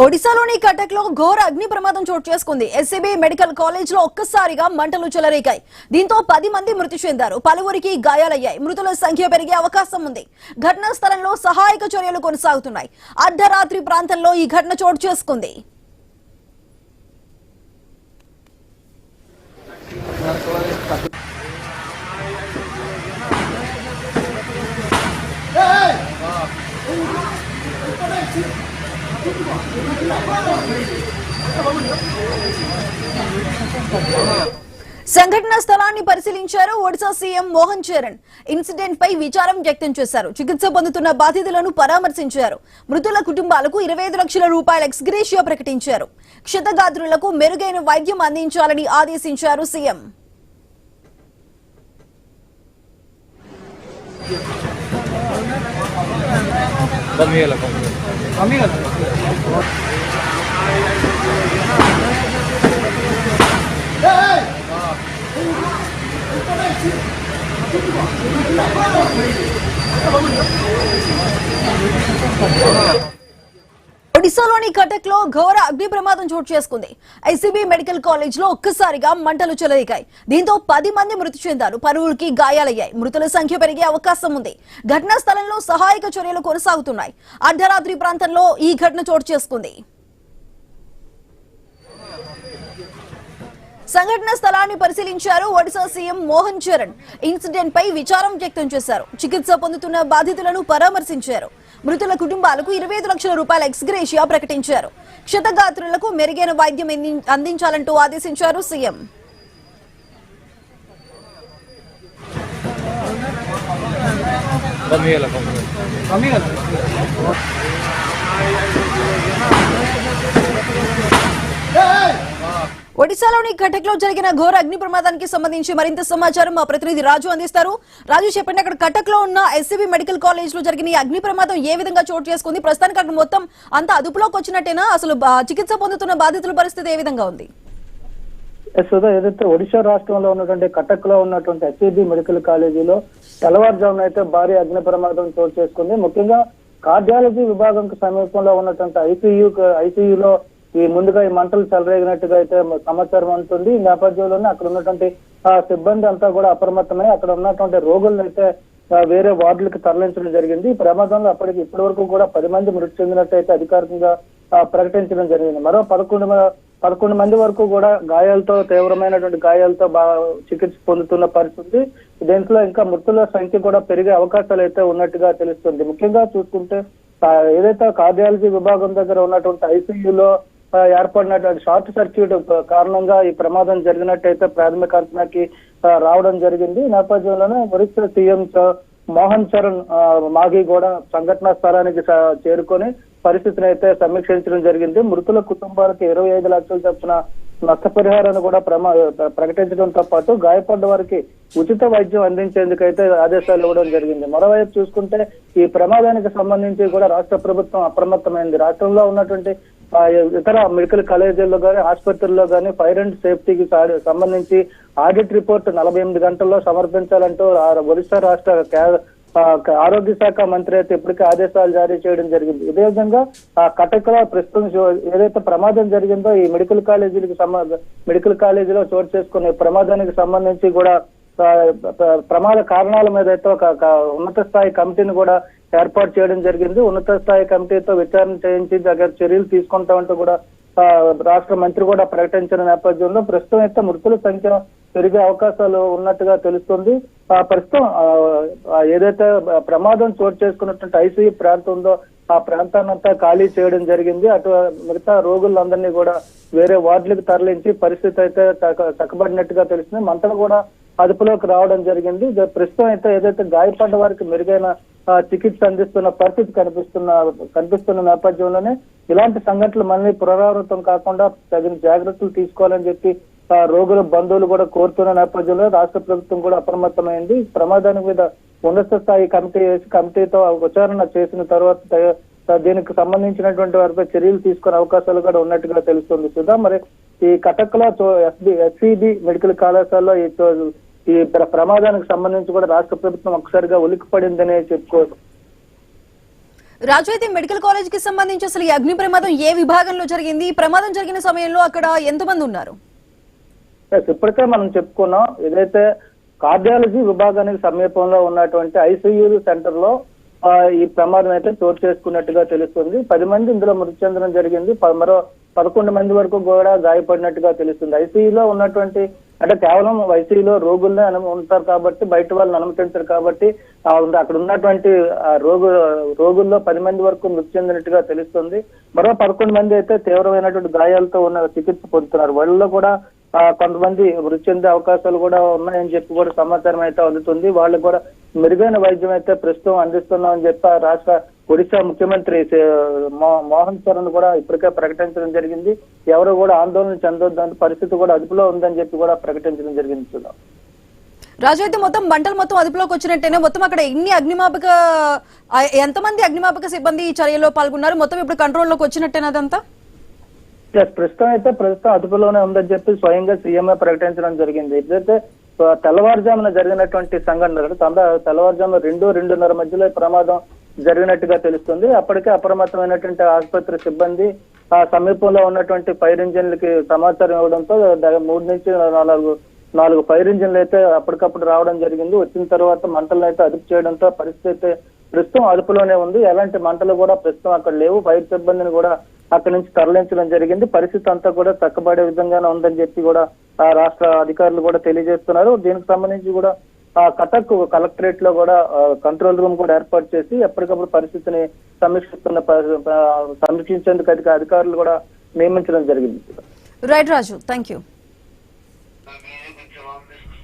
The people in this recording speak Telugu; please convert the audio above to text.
ఒడిశాలోని కటక్ లో ఘోర అగ్ని ప్రమాదం చోటు చేసుకుంది. ఎస్సీబీ మెడికల్ కాలేజ్ లో ఒక్కసారిగా మంటలు చెలరేగాయి. దీంతో 10 మంది మృతి చెందారు, పలువురికి గాయాలయ్యాయి. మృతుల సంఖ్య పెరిగే అవకాశం ఉంది. ఘటనా స్థలంలో సహాయక చర్యలు కొనసాగుతున్నాయి. అర్ధరాత్రి ప్రాంతంలో ఈ ఘటన చోటు చేసుకుంది. సంఘటన స్థలాన్ని పరిశీలించారు ఒడిశా సీఎం మోహన్ చరణ్. ఇన్సిడెంట్ పై విచారం వ్యక్తం చేశారు. చికిత్స పొందుతున్న బాధితులను పరామర్శించారు. మృతుల కుటుంబాలకు 25 లక్షల రూపాయల ఎక్స్గ్రేషియా ప్రకటించారు. క్షతగాత్రులకు మెరుగైన వైద్యం అందించాలని ఆదేశించారు సీఎం. ఒడిశాలోని కటక్ లో ఘోర అగ్ని ప్రమాదం చోటు చేసుకుంది. ఎస్సీబీ మెడికల్ కాలేజ్ లో ఒక్కసారిగా మంటలు చెలరేగాయి. దీంతో 10 మంది మృతి చెందారు, పలువురికి గాయాలయ్యాయి. మృతుల సంఖ్య పెరిగే అవకాశం ఉంది. ఘటనా స్థలంలో సహాయక చర్యలు కొనసాగుతున్నాయి. అర్ధరాత్రి ప్రాంతంలో ఈ ఘటన చోటు చేసుకుంది. సంఘటన స్థలాన్ని పరిశీలించారు ఒడిశా సీఎం మోహన్ చరణ్. ఇన్సిడెంట్ పై విచారం వ్యక్తం చేశారు. చికిత్స పొందుతున్న బాధితులను పరామర్శించారు. మృతుల కుటుంబాలకు 25 లక్షల రూపాయల ఎక్స్గ్రేషియా ప్రకటించారు. క్షతగాత్రులకు మెరుగైన వైద్యం అందించాలంటూ ఆదేశించారు సీఎం. ఒడిశాలోని కటక్ లో జరిగిన ఘోర అగ్ని ప్రమాదానికి సంబంధించి మరింత సమాచారం మా ప్రతినిధి రాజు అందిస్తారు. రాజు, చెప్పండి, అక్కడ కటక్ లో ఉన్న ఎస్సీబీ మెడికల్ కాలేజ్ లో జరిగిన ఈ అగ్ని ప్రమాదం ఏ విధంగా చోటు చేసుకుంది? ప్రస్తుతానికి అక్కడ మొత్తం అంత అదుపులోకి వచ్చినట్టేనా? అసలు చికిత్స పొందుతున్న బాధితుల పరిస్థితి ఏ విధంగా ఉంది? ఏదైతే ఒడిశా రాష్ట్రంలో ఉన్నటువంటి కటక్ లో ఉన్నటువంటి ఎస్సీబీ మెడికల్ కాలేజీలో తెల్లవారుజామున అయితే భారీ అగ్ని ప్రమాదం చోటు చేసుకుంది. ముఖ్యంగా కార్డియాలజీ విభాగంకు సమీపంలో ఉన్నటువంటి ఐసీయూలో ముందుగా ఈ మంటలు చెలరేగినట్టుగా అయితే సమాచారం ఉంటుంది. ఈ నేపథ్యంలోనే అక్కడ ఉన్నటువంటి సిబ్బంది అంతా కూడా అప్రమత్తమై అక్కడ ఉన్నటువంటి రోగులను అయితే వేరే వార్డులకు తరలించడం జరిగింది. ఈ ప్రమాదంలో ఇప్పటి వరకు కూడా 10 మంది మృతి చెందినట్టు అయితే అధికారికంగా ప్రకటించడం జరిగింది. మరో 11 మంది వరకు కూడా గాయాలతో, తీవ్రమైనటువంటి గాయాలతో చికిత్స పొందుతున్న పరిస్థితి. దీంట్లో ఇంకా మృతుల సంఖ్య కూడా పెరిగే అవకాశాలు అయితే ఉన్నట్టుగా తెలుస్తుంది. ముఖ్యంగా చూసుకుంటే ఏదైతే కార్డియాలజీ విభాగం దగ్గర ఉన్నటువంటి ఐసీయూలో ఏర్పడినటువంటి షార్ట్ సర్క్యూట్ కారణంగా ఈ ప్రమాదం జరిగినట్టయితే ప్రాథమిక అంచనాకి రావడం జరిగింది. ఈ నేపథ్యంలోనే ఒడిశా సీఎం మోహన్ చరణ్ మాఘీ కూడా సంఘటనా స్థలానికి చేరుకొని పరిస్థితిని అయితే సమీక్షించడం జరిగింది. మృతుల కుటుంబాలకు 25 లక్షల చొప్పున నష్టపరిహారాన్ని కూడా ప్రకటించడంతో పాటు గాయపడ్డ వారికి ఉచిత వైద్యం అందించేందుకైతే ఆదేశాలు ఇవ్వడం జరిగింది. మరోవైపు చూసుకుంటే ఈ ప్రమాదానికి సంబంధించి కూడా రాష్ట్ర ప్రభుత్వం అప్రమత్తమైంది. రాష్ట్రంలో ఉన్నటువంటి ఇతర మెడికల్ కాలేజీల్లో కానీ, ఆసుపత్రుల్లో కానీ ఫైర్ అండ్ సేఫ్టీకి సంబంధించి ఆడిట్ రిపోర్ట్ 48 గంటల్లో సమర్పించాలంటూ ఒడిశా రాష్ట్ర ఆరోగ్య శాఖ మంత్రి అయితే ఇప్పటికే ఆదేశాలు జారీ చేయడం జరిగింది. ఇదే విధంగా కటక్ లో ప్రస్తుతం ఏదైతే ప్రమాదం జరిగిందో ఈ మెడికల్ కాలేజీలో చోటు చేసుకునే ప్రమాదానికి సంబంధించి కూడా ప్రమాద కారణాల మీద అయితే ఒక ఉన్నత స్థాయి కమిటీని కూడా ఏర్పాటు చేయడం జరిగింది. ఉన్నత స్థాయి కమిటీతో విచారణ చేయించి దగ్గర చర్యలు తీసుకుంటామంటూ కూడా రాష్ట్ర మంత్రి కూడా ప్రకటించిన నేపథ్యంలో ప్రస్తుతం అయితే మృతుల సంఖ్య పెరిగే అవకాశాలు ఉన్నట్టుగా తెలుస్తుంది. ప్రస్తుతం ఏదైతే ప్రమాదం చోటు చేసుకున్నటువంటి ఐసీయూ ప్రాంతం ఉందో ఆ ప్రాంతాన్నంతా ఖాళీ చేయడం జరిగింది. అటు మిగతా రోగులందరినీ కూడా వేరే వార్డులకు తరలించి పరిస్థితి అయితే చక్కబడినట్టుగా తెలిసింది. మంటలు కూడా అదుపులోకి రావడం జరిగింది. ప్రస్తుతం అయితే ఏదైతే గాయపడ్డ వారికి మెరుగైన చికిత్స అందిస్తున్న పరిస్థితి కనిపిస్తున్న నేపథ్యంలోనే ఇలాంటి సంఘటనలు మళ్ళీ పునరావృతం కాకుండా తగిన జాగ్రత్తలు తీసుకోవాలని చెప్పి రోగుల బంధువులు కూడా కోరుతున్న నేపథ్యంలో రాష్ట్ర ప్రభుత్వం కూడా అప్రమత్తమైంది. ప్రమాదానికి మీద ఉన్నత స్థాయి కమిటీతో విచారణ చేసిన తర్వాత దీనికి సంబంధించినటువంటి వారిపై చర్యలు తీసుకునే అవకాశాలు కూడా ఉన్నట్టుగా తెలుస్తుంది. సుధా, మరి ఈ కటక్ లో ఎస్సీబీ మెడికల్ కళాశాలలో ఈ ప్రమాదానికి సంబంధించి కూడా రాష్ట్ర ప్రభుత్వం ఒక్కసారిగా ఉలిక్కిపడిందని చెప్పుకోవచ్చు. రాజు, అయితే మెడికల్ కాలేజ్ కి సంబంధించి అసలు ఈ అగ్ని ప్రమాదం ఏ విభాగంలో జరిగింది? ఈ ప్రమాదం జరిగిన సమయంలో అక్కడ ఎంతమంది ఉన్నారు? ఇప్పటికే మనం చెప్పుకున్నాం, ఏదైతే కార్డియాలజీ విభాగానికి సమీపంలో ఉన్నటువంటి ఐసీయూ సెంటర్ లో ఈ ప్రమాదం అయితే చోటు చేసుకున్నట్టుగా తెలుస్తుంది. 10 మంది ఇందులో మృతి చెందడం జరిగింది. మరో 11 మంది వరకు కూడా గాయపడినట్టుగా తెలుస్తుంది. ఐసీయూలో ఉన్నటువంటి అంటే కేవలం ఐసీయూలో రోగుల్నే ఉంటారు కాబట్టి బయట వాళ్ళని అనుమతించారు కాబట్టి అక్కడ ఉన్నటువంటి రోగుల్లో 10 మంది వరకు మృతి చెందినట్టుగా తెలుస్తుంది. మరో 11 మంది అయితే తీవ్రమైనటువంటి గాయాలతో ఉన్న చికిత్స పొందుతున్నారు. వాళ్ళలో కూడా కొంతమంది మృతి చెందే అవకాశాలు కూడా ఉన్నాయని చెప్పి కూడా సమాచారం అయితే అందుతుంది. వాళ్ళకు కూడా మెరుగైన వైద్యం అయితే ప్రస్తుతం అందిస్తున్నామని చెప్పి రాష్ట్ర ఒడిశా ముఖ్యమంత్రి మోహన్ చరణ్ కూడా ఇప్పటికే ప్రకటించడం జరిగింది. ఎవరు కూడా ఆందోళన చెందొద్దని, పరిస్థితి కూడా అదుపులో ఉందని చెప్పి కూడా ప్రకటించడం జరిగింది. చూద్దాం రాజు, అయితే మంటలు మొత్తం అదుపులోకి వచ్చినట్టేనే. మొత్తం అక్కడ ఎంతమంది అగ్నిమాపక సిబ్బంది ఈ చర్యలో పాల్గొన్నారు? మొత్తం ఇప్పుడు కంట్రోల్లోకి వచ్చినట్టేనా అదంతా? ప్రస్తుతం అదుపులోనే ఉందని చెప్పి స్వయంగా సీఎంఏ ప్రకటించడం జరిగింది. ఇదైతే తెల్లవారుజామున జరిగినటువంటి సంఘటన, తెల్లవారుజామున 2-2:30 మధ్యలో ప్రమాదం జరిగినట్టుగా తెలుస్తుంది. అప్పటికే అప్రమత్తమైనటువంటి ఆసుపత్రి సిబ్బంది ఆ సమీపంలో ఉన్నటువంటి ఫైర్ ఇంజిన్లకి సమాచారం ఇవ్వడంతో 3 నుంచి 4 ఫైర్ ఇంజిన్లు అయితే అప్పటికప్పుడు రావడం జరిగింది. వచ్చిన తర్వాత మంటలను అయితే అదుపు చేయడంతో పరిస్థితి ప్రస్తుతం అదుపులోనే ఉంది. ఎలాంటి మంటలు కూడా ప్రస్తుతం అక్కడ లేవు. ఫైర్ సిబ్బందిని కూడా అక్కడి నుంచి తరలించడం జరిగింది. పరిస్థితి అంతా కూడా చక్కబడే విధంగానే ఉందని చెప్పి కూడా ఆ రాష్ట్ర అధికారులు కూడా తెలియజేస్తున్నారు. దీనికి సంబంధించి కూడా కటక్ కలెక్టరేట్ లో కూడా కంట్రోల్ రూమ్ కూడా ఏర్పాటు చేసి ఎప్పటికప్పుడు పరిస్థితిని సమీక్షించేందుకు అధికారులు కూడా నియమించడం జరిగింది. Right Raju, thank you.